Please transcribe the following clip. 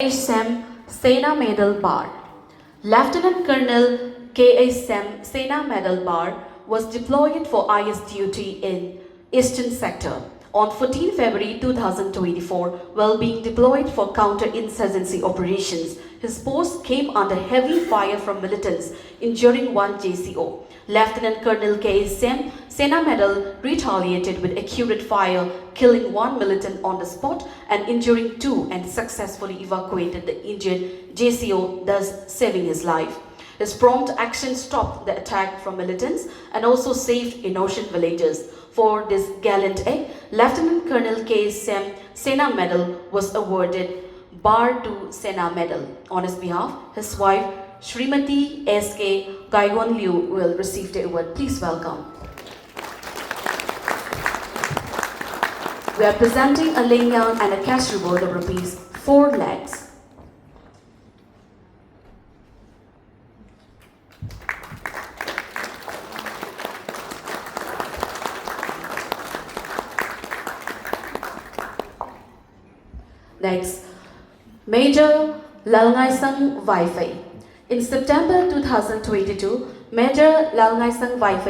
Shem Sena Medal Bar. Lieutenant Colonel K.A. Shem Sena Medal Bar was deployed for IS duty in Eastern Sector on 14 February 2024 while being deployed for counter-insurgency operations. His post came under heavy fire from militants, injuring one JCO. Lieutenant Colonel K. Shem Sena Medal retaliated with accurate fire, killing one militant on the spot and injuring two, and successfully evacuated the injured JCO, thus saving his life. His prompt action stopped the attack from militants and also saved innocent villagers. For this gallant act, Lieutenant Colonel K. Shem Sena Medal was awarded Bar to Sena Medal. On his behalf, his wife Srimati S.K. Gaigongliu will receive the award. Please welcome. We are presenting a lanyard and a cash reward of rupees 4 lakhs. Next, Major Lalngaisang Wi-Fi. In September 2022, Major Lalngaisang Wi-Fi